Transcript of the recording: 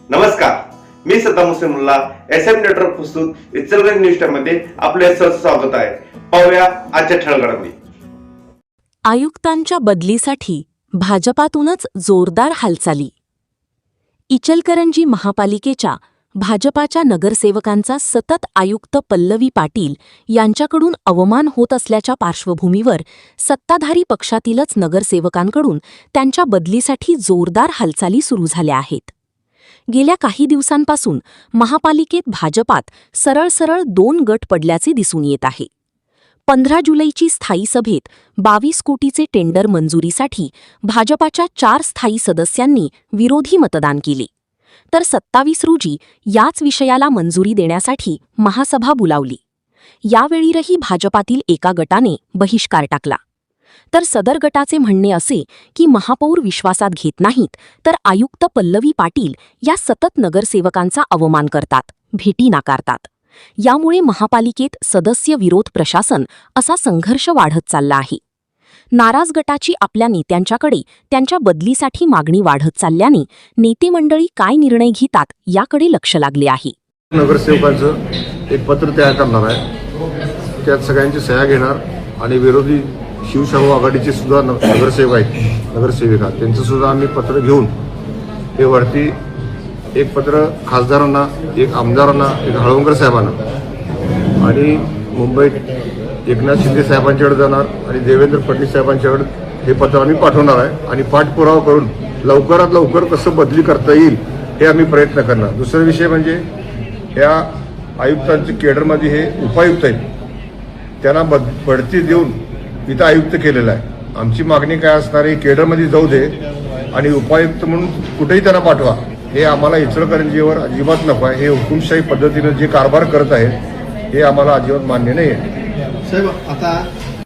नमस्कार, मी Saddam Hussain Mulla SM network प्रस्तुत Ichalkaranji news time मध्ये आपले सहर्ष स्वागत आहे. पाहूया आजच्या ठळक घडामोडी. आयुक्तांच्या बदलीसाठी भाजपातूनच जोरदार हालचाली. इचलकरंजी महापालिकेच्या भाजपाच्या नगरसेवकांचा सतत आयुक्त पल्लवी पाटील यांच्याकडून अवमान होत असल्याच्या पार्श्वभूमीवर सत्ताधारी पक्षातीलच नगरसेवकांकडून त्यांच्या बदलीसाठी जोरदार हालचाली सुरू झाल्या आहेत. गेल्या काही दिवसांपासून महापालिकेत भाजपात सरळ 2 गट पडल्याचे दिसून येत आहे. 15 जुलैची स्थायी सभेत 22 कोटीचे टेंडर मंजुरीसाठी भाजपाच्या 4 स्थायी सदस्यांनी विरोधी मतदान केले, तर 27 रोजी याच विषयाला मंजुरी देण्यासाठी महासभा बोलावली. यावेळीही भाजपातील एका गटाने बहिष्कार टाकला. तर सदर गटाचे म्हणणे असे की महापौर विश्वासात घेत नाहीत, तर आयुक्त पल्लवी पाटील या सतत नगरसेवकांचा अवमान करतात, भेटी नाकारतात. यामुळे महापालिकेत सदस्य विरोध प्रशासन असा संघर्ष वाढत चालला आहे. नाराज गटाची आपल्या नेत्यांच्याकडे त्यांच्या बदलीसाठी मागणी वाढत चालल्याने नेते मंडळी काय निर्णय घेतात याकडे लक्ष लागले आहे. नगरसेवकांचं एक पत्र तयार करणार आहे, त्यात सगळ्यांची सह्या घेणार आणि विरोधी शिवशाहू आघाडीचे सुद्धा नगरसेवक आहेत, नगरसेविका, त्यांचं सुद्धा आम्ही पत्र घेऊन हे वरती एक पत्र खासदारांना, एक आमदारांना, एक हळवंकर साहेबांना आणि मुंबईत एकनाथ शिंदे साहेबांच्याकडे जाणार आणि देवेंद्र फडणवीस साहेबांच्याकडे हे पत्र आम्ही पाठवणार आहे आणि पाठपुरावा करून लवकरात लवकर कसं बदली करता येईल हे आम्ही प्रयत्न करणार. दुसरा विषय म्हणजे या आयुक्तांच्या केडरमध्ये हे उपायुक्त आहेत, त्यांना बढती देऊन इथं आयुक्त केलेलं आहे. आमची मागणी काय असणार आहे, केडरमध्ये जाऊ दे आणि उपायुक्त म्हणून कुठेही त्यांना पाठवा. हे आम्हाला इचलकरंजीवर अजिबात नको आहे. हे हुकुमशाही पद्धतीनं जे कारभार करत आहेत हे आम्हाला अजिबात मान्य नाही आहे. साहेब, आता